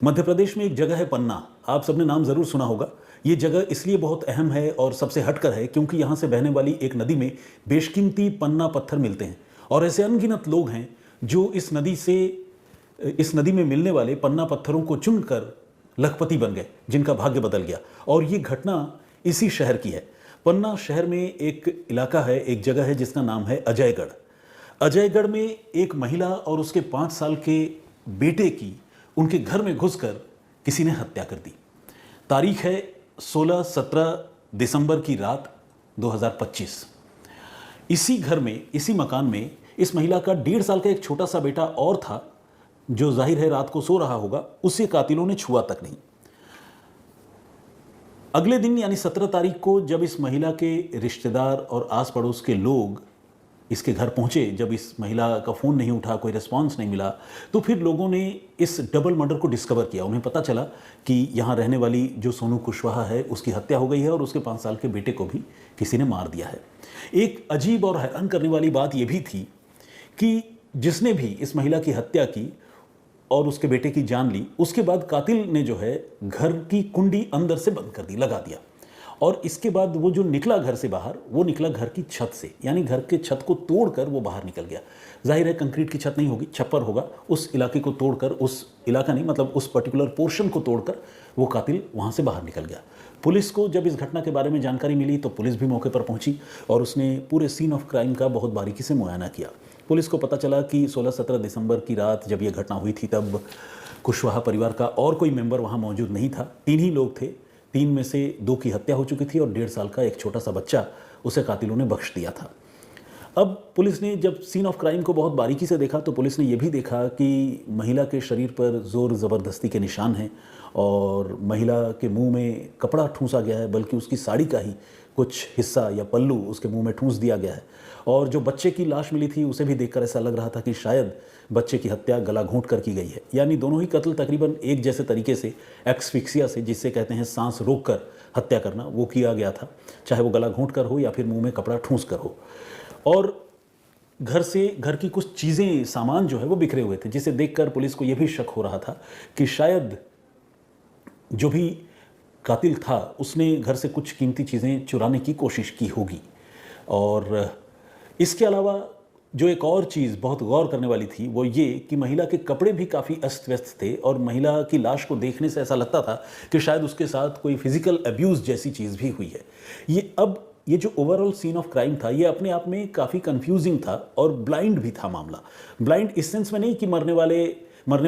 मध्य प्रदेश में एक जगह है पन्ना। आप सबने नाम जरूर सुना होगा। ये जगह इसलिए बहुत अहम है और सबसे हटकर है क्योंकि यहाँ से बहने वाली एक नदी में बेशकीमती पन्ना पत्थर मिलते हैं और ऐसे अनगिनत लोग हैं जो इस नदी में मिलने वाले पन्ना पत्थरों को चुनकर लखपति बन गए, जिनका भाग्य बदल गया। और ये घटना इसी शहर की है। पन्ना शहर में एक इलाका है, एक जगह है जिसका नाम है अजयगढ़। अजयगढ़ में एक महिला और उसके 5 साल के बेटे की उनके घर में घुसकर किसी ने हत्या कर दी। तारीख है 16-17 दिसंबर की रात 2025। इसी घर में, इसी मकान में इस महिला का 1.5 साल का एक छोटा सा बेटा और था, जो जाहिर है रात को सो रहा होगा। उसे कातिलों ने छुआ तक नहीं। अगले दिन यानी 17 तारीख को जब इस महिला के रिश्तेदार और आस पड़ोस के लोग इसके घर पहुंचे, जब इस महिला का फ़ोन नहीं उठा, कोई रिस्पांस नहीं मिला, तो फिर लोगों ने इस डबल मर्डर को डिस्कवर किया। उन्हें पता चला कि यहाँ रहने वाली जो सोनू कुशवाहा है उसकी हत्या हो गई है और उसके 5 साल के बेटे को भी किसी ने मार दिया है। एक अजीब और हैरान करने वाली बात यह भी थी कि जिसने भी इस महिला की हत्या की और उसके बेटे की जान ली, उसके बाद कातिल ने जो है घर की कुंडी अंदर से बंद कर दी, लगा दिया। और इसके बाद वो जो निकला घर से बाहर, वो निकला घर की छत से, यानी घर के छत को तोड़कर वो बाहर निकल गया। जाहिर है कंक्रीट की छत नहीं होगी, छप्पर होगा। उस इलाके को तोड़कर, उस इलाका नहीं मतलब उस पर्टिकुलर पोर्शन को तोड़कर वो कातिल वहाँ से बाहर निकल गया। पुलिस को जब इस घटना के बारे में जानकारी मिली तो पुलिस भी मौके पर पहुंची और उसने पूरे सीन ऑफ क्राइम का बहुत बारीकी से मुआयना किया। पुलिस को पता चला कि 16-17 दिसंबर की रात जब यह घटना हुई थी तब कुशवाहा परिवार का और कोई मेंबर वहाँ मौजूद नहीं था। 3 ही लोग थे। 3 में से 2 की हत्या हो चुकी थी और 1.5 साल का एक छोटा सा बच्चा उसे कातिलों ने बख्श दिया था। अब पुलिस ने जब सीन ऑफ क्राइम को बहुत बारीकी से देखा तो पुलिस ने यह भी देखा कि महिला के शरीर पर ज़ोर ज़बरदस्ती के निशान हैं और महिला के मुंह में कपड़ा ठूंसा गया है, बल्कि उसकी साड़ी का ही कुछ हिस्सा या पल्लू उसके मुंह में ठूंस दिया गया है। और जो बच्चे की लाश मिली थी उसे भी देखकर ऐसा लग रहा था कि शायद बच्चे की हत्या गला घोंट कर की गई है। यानी दोनों ही कत्ल तकरीबन एक जैसे तरीके से, एक्सफिक्सिया से, जिससे कहते हैं सांस रोक कर हत्या करना, वो किया गया था, चाहे वो गला घोंट कर हो या फिर मुंह में कपड़ा ठूंस कर हो। और घर की कुछ चीज़ें, सामान जो है वो बिखरे हुए थे, जिसे देखकर पुलिस को यह भी शक हो रहा था कि शायद जो भी कातिल था उसने घर से कुछ कीमती चीज़ें चुराने की कोशिश की होगी। और इसके अलावा जो एक और चीज़ बहुत गौर करने वाली थी वो ये कि महिला के कपड़े भी काफ़ी अस्त व्यस्त थे और महिला की लाश को देखने से ऐसा लगता था कि शायद उसके साथ कोई फिजिकल अब्यूज़ जैसी चीज़ भी हुई है। ये जो ओवरऑल सीन ऑफ क्राइम था ये अपने आप में काफ़ी कंफ्यूजिंग था और ब्लाइंड भी था मामला। ब्लाइंड इस सेंस में नहीं कि मरने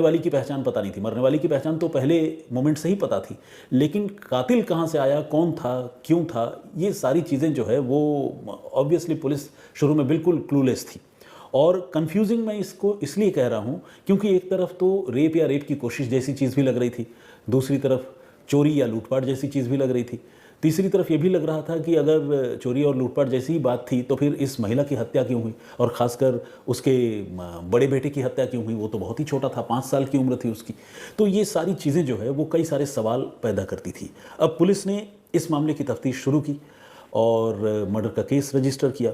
वाली की पहचान पता नहीं थी। मरने वाली की पहचान तो पहले मोमेंट से ही पता थी, लेकिन कातिल कहाँ से आया, कौन था, क्यों था, ये सारी चीज़ें जो है वो ऑब्वियसली पुलिस शुरू में बिल्कुल क्लूलेस थी। और कंफ्यूजिंग मैं इसको इसलिए कह रहा हूँ क्योंकि एक तरफ तो रेप या रेप की कोशिश जैसी चीज़ भी लग रही थी, दूसरी तरफ चोरी या लूटपाट जैसी चीज़ भी लग रही थी, तीसरी तरफ ये भी लग रहा था कि अगर चोरी और लूटपाट जैसी ही बात थी तो फिर इस महिला की हत्या क्यों हुई और ख़ासकर उसके बड़े बेटे की हत्या क्यों हुई। वो तो बहुत ही छोटा था, 5 साल की उम्र थी उसकी। तो ये सारी चीज़ें जो है वो कई सारे सवाल पैदा करती थी। अब पुलिस ने इस मामले की तफ्तीश शुरू की और मर्डर का केस रजिस्टर किया।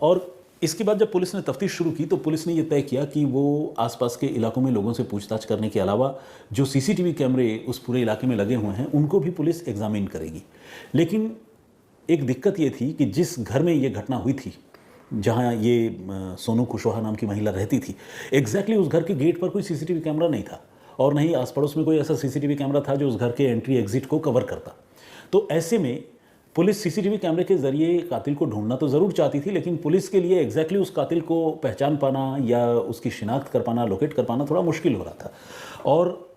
और इसके बाद जब पुलिस ने तफ्तीश शुरू की तो पुलिस ने यह तय किया कि वो आसपास के इलाकों में लोगों से पूछताछ करने के अलावा जो सीसीटीवी कैमरे उस पूरे इलाके में लगे हुए हैं उनको भी पुलिस एग्जामिन करेगी। लेकिन एक दिक्कत ये थी कि जिस घर में ये घटना हुई थी, जहाँ ये सोनू कुशवाहा नाम की महिला रहती थी, एग्जैक्टली उस घर के गेट पर कोई सीसीटीवी कैमरा नहीं था और नहीं आस पड़ोस में कोई ऐसा सीसीटीवी कैमरा था जो उस घर के एंट्री एग्जिट को कवर करता। तो ऐसे में पुलिस सीसीटीवी कैमरे के जरिए कातिल को ढूंढना तो ज़रूर चाहती थी, लेकिन पुलिस के लिए एग्जैक्टली उस कातिल को पहचान पाना या उसकी शिनाख्त कर पाना, लोकेट कर पाना थोड़ा मुश्किल हो रहा था। और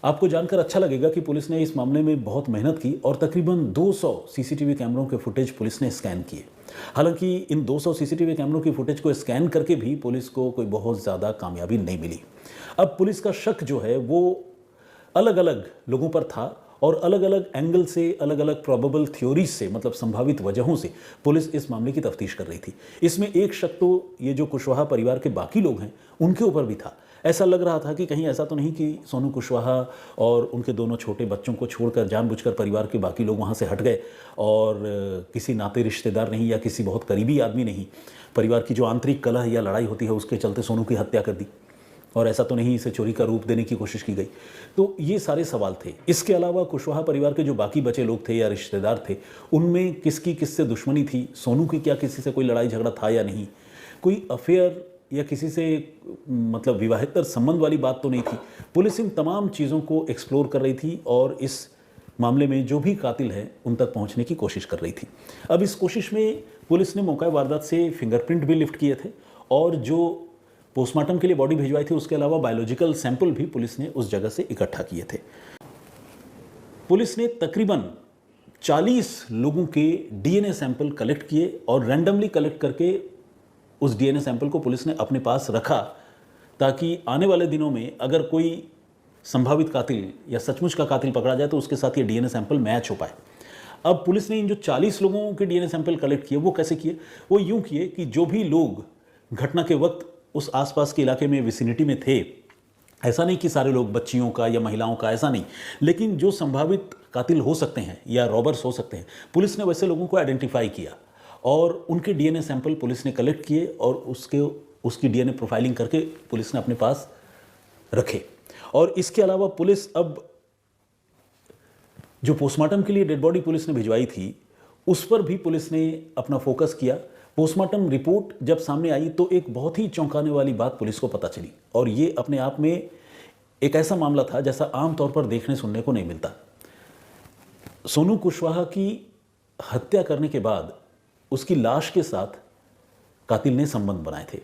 आपको जानकर अच्छा लगेगा कि पुलिस ने इस मामले में बहुत मेहनत की और तकरीबन 200 सीसीटीवी कैमरों के फुटेज पुलिस ने स्कैन किए। हालांकि इन 200 सीसीटीवी कैमरों की फुटेज को स्कैन करके भी पुलिस को कोई बहुत ज़्यादा कामयाबी नहीं मिली। अब पुलिस का शक जो है वो अलग अलग लोगों पर था और अलग अलग एंगल से, अलग अलग प्रोबेबल थ्योरीज से, मतलब संभावित वजहों से पुलिस इस मामले की तफ्तीश कर रही थी। इसमें एक शक तो ये जो कुशवाहा परिवार के बाकी लोग हैं उनके ऊपर भी था। ऐसा लग रहा था कि कहीं ऐसा तो नहीं कि सोनू कुशवाहा और उनके दोनों छोटे बच्चों को छोड़कर जानबूझकर परिवार के बाकी लोग वहाँ से हट गए और किसी नाते रिश्तेदार नहीं या किसी बहुत करीबी आदमी नहीं, परिवार की जो आंतरिक कलह या लड़ाई होती है उसके चलते सोनू की हत्या कर दी। और ऐसा तो नहीं इसे चोरी का रूप देने की कोशिश की गई। तो ये सारे सवाल थे। इसके अलावा कुशवाहा परिवार के जो बाकी बचे लोग थे या रिश्तेदार थे, उनमें किसकी किससे दुश्मनी थी, सोनू की क्या किसी से कोई लड़ाई झगड़ा था या नहीं, कोई अफेयर या किसी से मतलब विवाहेतर संबंध वाली बात तो नहीं थी। पुलिस इन तमाम चीज़ों को एक्सप्लोर कर रही थी और इस मामले में जो भी कातिल हैं उन तक पहुंचने की कोशिश कर रही थी। अब इस कोशिश में पुलिस ने मौका वारदात से फिंगरप्रिंट भी लिफ्ट किए थे और जो पोस्टमार्टम के लिए बॉडी भिजवाई थी उसके अलावा बायोलॉजिकल सैंपल भी पुलिस ने उस जगह से इकट्ठा किए थे। पुलिस ने तकरीबन 40 लोगों के डीएनए सैंपल कलेक्ट किए और रैंडमली कलेक्ट करके उस डीएनए सैंपल को पुलिस ने अपने पास रखा ताकि आने वाले दिनों में अगर कोई संभावित कातिल या सचमुच का कातिल पकड़ा जाए तो उसके साथ ये डीएनए सैंपल मैच हो पाए। अब पुलिस ने इन जो 40 लोगों के डीएनए सैंपल कलेक्ट किए वो कैसे किए? वो यूं किए कि जो भी लोग घटना के वक्त उस आसपास के इलाके में विसिनिटी में थे, ऐसा नहीं कि सारे लोग बच्चियों का या महिलाओं का, ऐसा नहीं, लेकिन जो संभावित कातिल हो सकते हैं या रॉबर्स हो सकते हैं, पुलिस ने वैसे लोगों को आइडेंटिफाई किया और उनके डीएनए सैंपल पुलिस ने कलेक्ट किए और उसकी डीएनए प्रोफाइलिंग करके पुलिस ने अपने पास रखे। और इसके अलावा पुलिस अब जो पोस्टमार्टम के लिए डेड बॉडी पुलिस ने भिजवाई थी उस पर भी पुलिस ने अपना फोकस किया। पोस्टमार्टम रिपोर्ट जब सामने आई तो एक बहुत ही चौंकाने वाली बात पुलिस को पता चली और ये अपने आप में एक ऐसा मामला था जैसा आमतौर पर देखने सुनने को नहीं मिलता। सोनू कुशवाहा की हत्या करने के बाद उसकी लाश के साथ कातिल ने संबंध बनाए थे।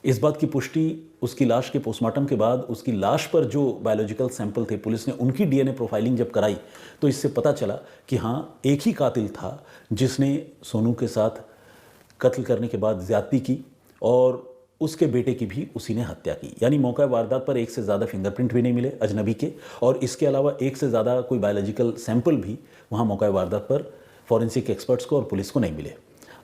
इस बात की पुष्टि उसकी लाश के पोस्टमार्टम के बाद उसकी लाश पर जो बायोलॉजिकल सैंपल थे पुलिस ने उनकी डीएनए प्रोफाइलिंग जब कराई तो इससे पता चला कि हाँ, एक ही कातिल था जिसने सोनू के साथ कत्ल करने के बाद ज्यादती की और उसके बेटे की भी उसी ने हत्या की। यानी मौका वारदात पर एक से ज़्यादा फिंगरप्रिंट भी नहीं मिले अजनबी के और इसके अलावा एक से ज़्यादा कोई बायोलॉजिकल सैंपल भी वहाँ मौका वारदात पर फॉरेंसिक एक्सपर्ट्स को और पुलिस को नहीं मिले।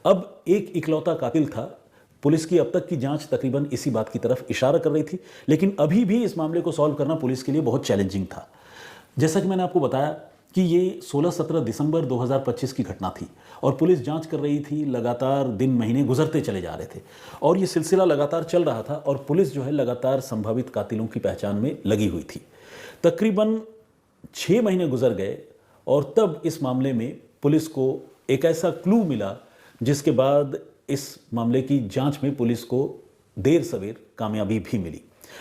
अब एक इकलौता कातिल था। पुलिस की अब तक की जांच तकरीबन इसी बात की तरफ इशारा कर रही थी, लेकिन अभी भी इस मामले को सॉल्व करना पुलिस के लिए बहुत चैलेंजिंग था। जैसा कि मैंने आपको बताया कि ये 16-17 दिसंबर 2025 की घटना थी और पुलिस जांच कर रही थी। लगातार दिन महीने गुजरते चले जा रहे थे और ये सिलसिला लगातार चल रहा था और पुलिस जो है लगातार संभावित कातिलों की पहचान में लगी हुई थी। तकरीबन 6 महीने गुजर गए और तब इस मामले में पुलिस को एक ऐसा क्लू मिला जिसके बाद इस मामले की जांच में पुलिस को देर सवेर कामयाबी भी मिली।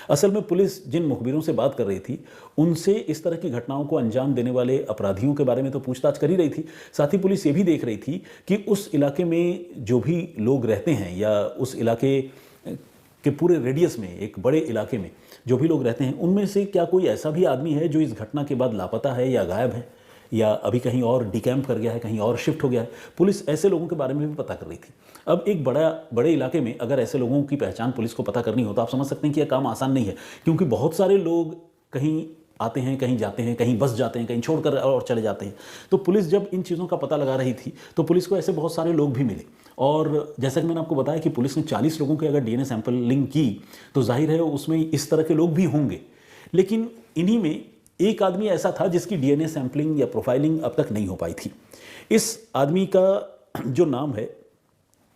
असल में पुलिस जिन मुखबिरों से बात कर रही थी उनसे इस तरह की घटनाओं को अंजाम देने वाले अपराधियों के बारे में तो पूछताछ कर ही रही थी, साथ ही पुलिस ये भी देख रही थी कि उस इलाके में जो भी लोग रहते हैं या उस इलाके के पूरे रेडियस में, एक बड़े इलाके में जो भी लोग रहते हैं, उनमें से क्या कोई ऐसा भी आदमी है जो इस घटना के बाद लापता है या गायब है या अभी कहीं और डिकैम्प कर गया है, कहीं और शिफ्ट हो गया है। पुलिस ऐसे लोगों के बारे में भी पता कर रही थी। अब एक बड़े इलाके में अगर ऐसे लोगों की पहचान पुलिस को पता करनी हो तो आप समझ सकते हैं कि यह काम आसान नहीं है, क्योंकि बहुत सारे लोग कहीं आते हैं, कहीं जाते हैं, कहीं बस जाते हैं, कहीं छोड़कर और चले जाते हैं। तो पुलिस जब इन चीज़ों का पता लगा रही थी तो पुलिस को ऐसे बहुत सारे लोग भी मिले और जैसा कि मैंने आपको बताया कि पुलिस ने 40 लोगों की अगर डीएनए सैंपलिंग की तो जाहिर है उसमें इस तरह के लोग भी होंगे, लेकिन इन्हीं में एक आदमी ऐसा था जिसकी डीएनए सैंपलिंग या प्रोफाइलिंग अब तक नहीं हो पाई थी। इस आदमी का जो नाम है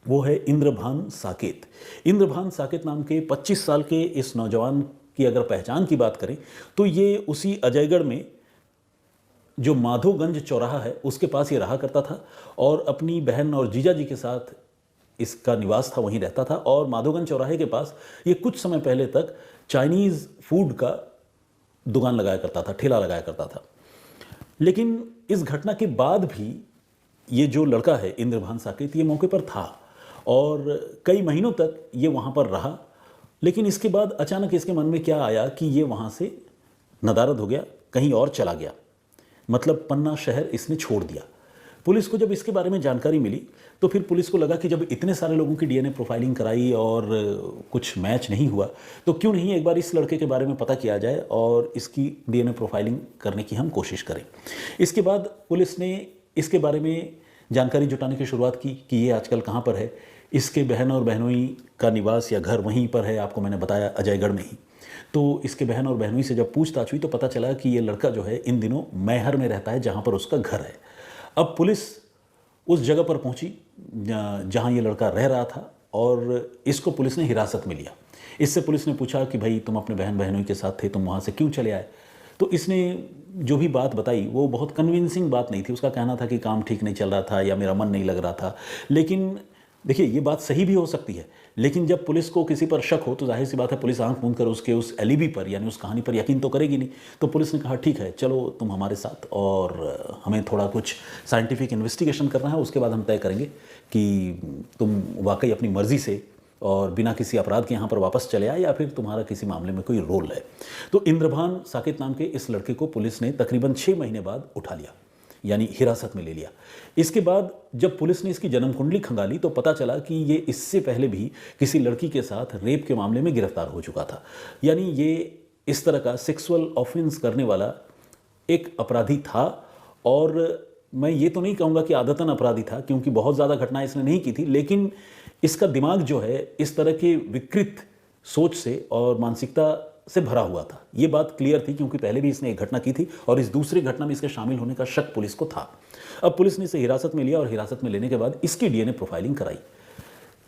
वो है इंद्रभान साकेत। इंद्रभान साकेत नाम के 25 साल के इस नौजवान की अगर पहचान की बात करें तो ये उसी अजयगढ़ में जो माधोगंज चौराहा है उसके पास ये रहा करता था और अपनी बहन और जीजा जी के साथ इसका निवास था, वहीं रहता था। और माधोगंज चौराहे के पास ये कुछ समय पहले तक चाइनीज़ फूड का दुकान लगाया करता था, ठेला लगाया करता था। लेकिन इस घटना के बाद भी ये जो लड़का है इंद्रभान साकेत ये मौके पर था और कई महीनों तक ये वहाँ पर रहा, लेकिन इसके बाद अचानक इसके मन में क्या आया कि ये वहाँ से नदारद हो गया, कहीं और चला गया, मतलब पन्ना शहर इसने छोड़ दिया। पुलिस को जब इसके बारे में जानकारी मिली तो फिर पुलिस को लगा कि जब इतने सारे लोगों की डीएनए प्रोफाइलिंग कराई और कुछ मैच नहीं हुआ तो क्यों नहीं एक बार इस लड़के के बारे में पता किया जाए और इसकी डीएनए प्रोफाइलिंग करने की हम कोशिश करें। इसके बाद पुलिस ने इसके बारे में जानकारी जुटाने की शुरुआत की कि ये आजकल कहाँ पर है। इसके बहन और बहनोई का निवास या घर वहीं पर है, आपको मैंने बताया अजयगढ़ में ही। तो इसके बहन और बहनोई से जब पूछताछ हुई तो पता चला कि ये लड़का जो है इन दिनों मैहर में रहता है जहाँ पर उसका घर है। अब पुलिस उस जगह पर पहुंची जहां ये लड़का रह रहा था और इसको पुलिस ने हिरासत में लिया। इससे पुलिस ने पूछा कि भाई तुम अपने बहन बहनोई के साथ थे, तुम वहाँ से क्यों चले आए? तो इसने जो भी बात बताई वो बहुत कन्विंसिंग बात नहीं थी। उसका कहना था कि काम ठीक नहीं चल रहा था या मेरा मन नहीं लग रहा था। लेकिन देखिए, ये बात सही भी हो सकती है, लेकिन जब पुलिस को किसी पर शक हो तो जाहिर सी बात है पुलिस आंख मूंद कर उसके उस एलिबी पर यानी उस कहानी पर यकीन तो करेगी नहीं। तो पुलिस ने कहा ठीक है, चलो तुम हमारे साथ, और हमें थोड़ा कुछ साइंटिफिक इन्वेस्टिगेशन करना है, उसके बाद हम तय करेंगे कि तुम वाकई अपनी मर्जी से और बिना किसी अपराध के यहाँ पर वापस चले आए या फिर तुम्हारा किसी मामले में कोई रोल है। तो इंद्रभान साकित नाम के इस लड़के को पुलिस ने तकरीबन 6 महीने बाद उठा लिया, यानी हिरासत में ले लिया। इसके बाद जब पुलिस ने इसकी जन्म कुंडली खंगाली तो पता चला कि ये इससे पहले भी किसी लड़की के साथ रेप के मामले में गिरफ्तार हो चुका था। यानी ये इस तरह का सेक्सुअल ऑफेंस करने वाला एक अपराधी था। और मैं ये तो नहीं कहूँगा कि आदतन अपराधी था, क्योंकि बहुत ज़्यादा घटनाएं इसने नहीं की थी, लेकिन इसका दिमाग जो है इस तरह के विकृत सोच से और मानसिकता से भरा हुआ था। ये बात क्लियर थी, क्योंकि पहले भी इसने एक घटना की थी और इस दूसरी घटना में इसके शामिल होने का शक पुलिस को था। अब पुलिस ने इसे हिरासत में लिया और हिरासत में लेने के बाद इसकी डीएनए प्रोफाइलिंग कराई।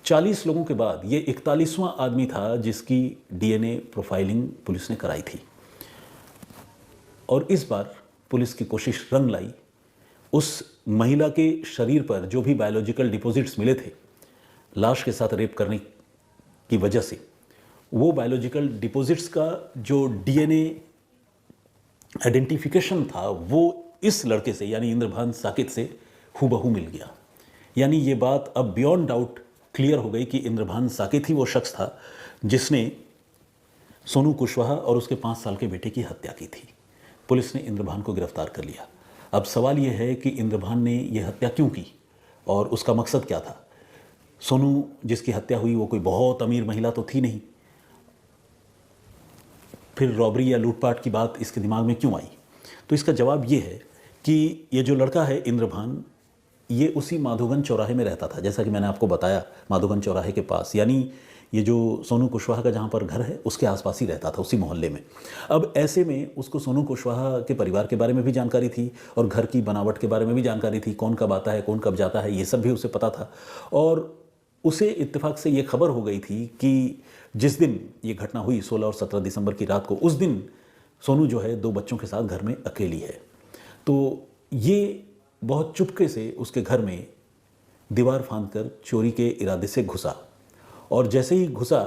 40 लोगों के बाद ये 41वां आदमी था जिसकी डीएनए प्रोफाइलिंग पुलिस ने कराई थी। और इस बार पुलिस की कोशिश रंग लाई। उस महिला के शरीर पर जो भी बायोलॉजिकल डिपॉजिट्स मिले थे लाश के साथ रेप करने की वजह से, वो बायोलॉजिकल डिपॉजिट्स का जो डीएनए आइडेंटिफिकेशन था वो इस लड़के से यानी इंद्रभान साकित से हूबहू मिल गया। यानी ये बात अब बियॉन्ड डाउट क्लियर हो गई कि इंद्रभान साकित ही वो शख्स था जिसने सोनू कुशवाहा और उसके 5 साल के बेटे की हत्या की थी। पुलिस ने इंद्रभान को गिरफ्तार कर लिया। अब सवाल यह है कि इंद्रभान ने यह हत्या क्यों की और उसका मकसद क्या था? सोनू जिसकी हत्या हुई वो कोई बहुत अमीर महिला तो थी नहीं, फिर रॉबरी या लूटपाट की बात इसके दिमाग में क्यों आई? तो इसका जवाब ये है कि ये जो लड़का है इंद्रभान, ये उसी माधोगंज चौराहे में रहता था, जैसा कि मैंने आपको बताया, माधोगंज चौराहे के पास, यानी ये जो सोनू कुशवाहा का जहाँ पर घर है उसके आसपास ही रहता था, उसी मोहल्ले में। अब ऐसे में उसको सोनू कुशवाहा के परिवार के बारे में भी जानकारी थी और घर की बनावट के बारे में भी जानकारी थी, कौन कब आता है कौन कब जाता है ये सब भी उसे पता था। और उसे इत्तेफाक से ये खबर हो गई थी कि जिस दिन ये घटना हुई 16 और 17 दिसंबर की रात को, उस दिन सोनू जो है 2 बच्चों के साथ घर में अकेली है। तो ये बहुत चुपके से उसके घर में दीवार फांदकर चोरी के इरादे से घुसा। और जैसे ही घुसा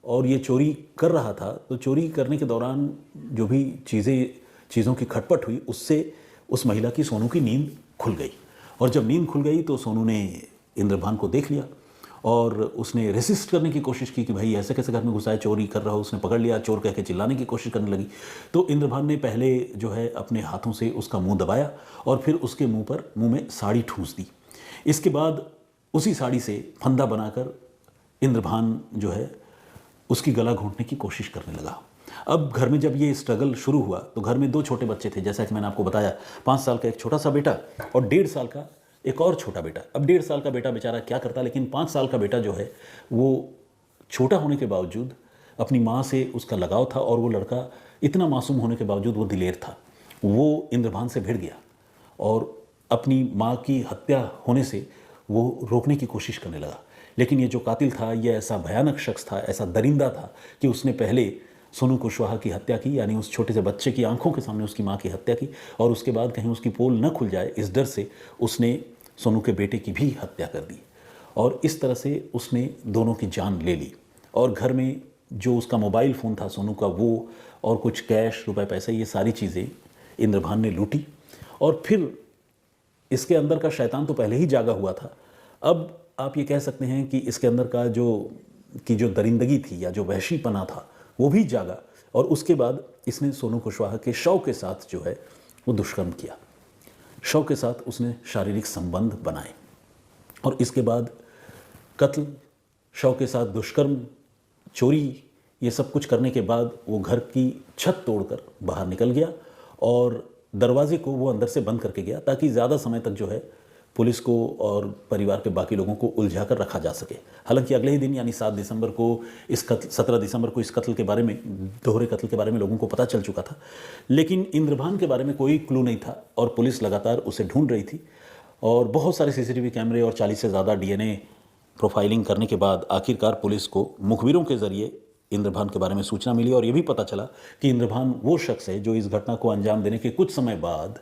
और ये चोरी कर रहा था तो चोरी करने के दौरान जो भी चीज़ों की खटपट हुई उससे उस महिला की, सोनू की नींद खुल गई। और जब नींद खुल गई तो सोनू ने इंद्रभान को देख लिया और उसने रेसिस्ट करने की कोशिश की कि भाई ऐसे कैसे घर में घुसा है, चोरी कर रहा हो। उसने पकड़ लिया, चोर कह के चिल्लाने की कोशिश करने लगी। तो इंद्रभान ने पहले जो है अपने हाथों से उसका मुंह दबाया और फिर उसके मुंह में साड़ी ठूंस दी। इसके बाद उसी साड़ी से फंदा बनाकर इंद्रभान जो है उसकी गला घोंटने की कोशिश करने लगा। अब घर में जब ये स्ट्रगल शुरू हुआ तो घर में 2 छोटे बच्चे थे, जैसा कि मैंने आपको बताया, 5 साल का एक छोटा सा बेटा और 1.5 साल का एक और छोटा बेटा। अब 1.5 साल का बेटा बेचारा क्या करता, लेकिन 5 साल का बेटा जो है वो छोटा होने के बावजूद अपनी माँ से उसका लगाव था और वो लड़का इतना मासूम होने के बावजूद वो दिलेर था। वो इंद्रभान से भिड़ गया और अपनी माँ की हत्या होने से वो रोकने की कोशिश करने लगा। लेकिन ये जो कातिल था ये ऐसा भयानक शख्स था, ऐसा दरिंदा था कि उसने पहले सोनू कुशवाहा की हत्या की, यानी उस छोटे से बच्चे की आंखों के सामने उसकी माँ की हत्या की, और उसके बाद कहीं उसकी पोल न खुल जाए इस डर से उसने सोनू के बेटे की भी हत्या कर दी। और इस तरह से उसने दोनों की जान ले ली। और घर में जो उसका मोबाइल फ़ोन था सोनू का, वो और कुछ कैश, रुपए पैसे, ये सारी चीज़ें इंद्रभान ने लूटी। और फिर इसके अंदर का शैतान तो पहले ही जागा हुआ था। अब आप ये कह सकते हैं कि इसके अंदर का जो दरिंदगी थी या जो वहशीपना था वो भी जागा। और उसके बाद इसने सोनू कुशवाहा के शव के साथ जो है वो दुष्कर्म किया। शव के साथ उसने शारीरिक संबंध बनाए और इसके बाद कत्ल, शव के साथ दुष्कर्म, चोरी, ये सब कुछ करने के बाद वो घर की छत तोड़कर बाहर निकल गया और दरवाजे को वो अंदर से बंद करके गया ताकि ज़्यादा समय तक जो है पुलिस को और परिवार के बाकी लोगों को उलझा कर रखा जा सके। हालांकि अगले ही दिन यानी 7 दिसंबर को 17 दिसंबर को इस कत्ल के बारे में, दोहरे कत्ल के बारे में लोगों को पता चल चुका था। लेकिन इंद्रभान के बारे में कोई क्लू नहीं था और पुलिस लगातार उसे ढूंढ रही थी। और बहुत सारे CCTV कैमरे और 40 से ज़्यादा DNA प्रोफाइलिंग करने के बाद आखिरकार पुलिस को मुखबिरों के ज़रिए इंद्रभान के बारे में सूचना मिली और ये भी पता चला कि इंद्रभान वो शख्स है जो इस घटना को अंजाम देने के कुछ समय बाद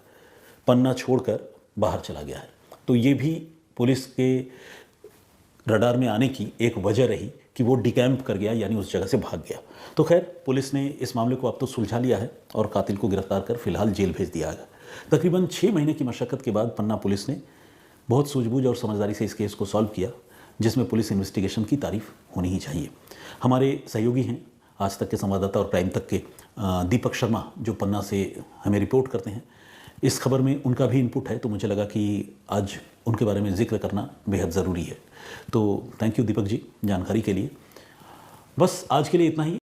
पन्ना छोड़कर बाहर चला गया है। तो ये भी पुलिस के रडार में आने की एक वजह रही कि वो डिकैम्प कर गया, यानी उस जगह से भाग गया। तो खैर, पुलिस ने इस मामले को अब तो सुलझा लिया है और कातिल को गिरफ्तार कर फिलहाल जेल भेज दिया है। तकरीबन 6 महीने की मशक्क़त के बाद पन्ना पुलिस ने बहुत सूझबूझ और समझदारी से इस केस को सॉल्व किया, जिसमें पुलिस इन्वेस्टिगेशन की तारीफ होनी ही चाहिए। हमारे सहयोगी हैं आज तक के संवाददाता और प्राइम तक के दीपक शर्मा, जो पन्ना से हमें रिपोर्ट करते हैं। इस खबर में उनका भी इनपुट है, तो मुझे लगा कि आज उनके बारे में जिक्र करना बेहद ज़रूरी है। तो थैंक यू दीपक जी जानकारी के लिए। बस आज के लिए इतना ही।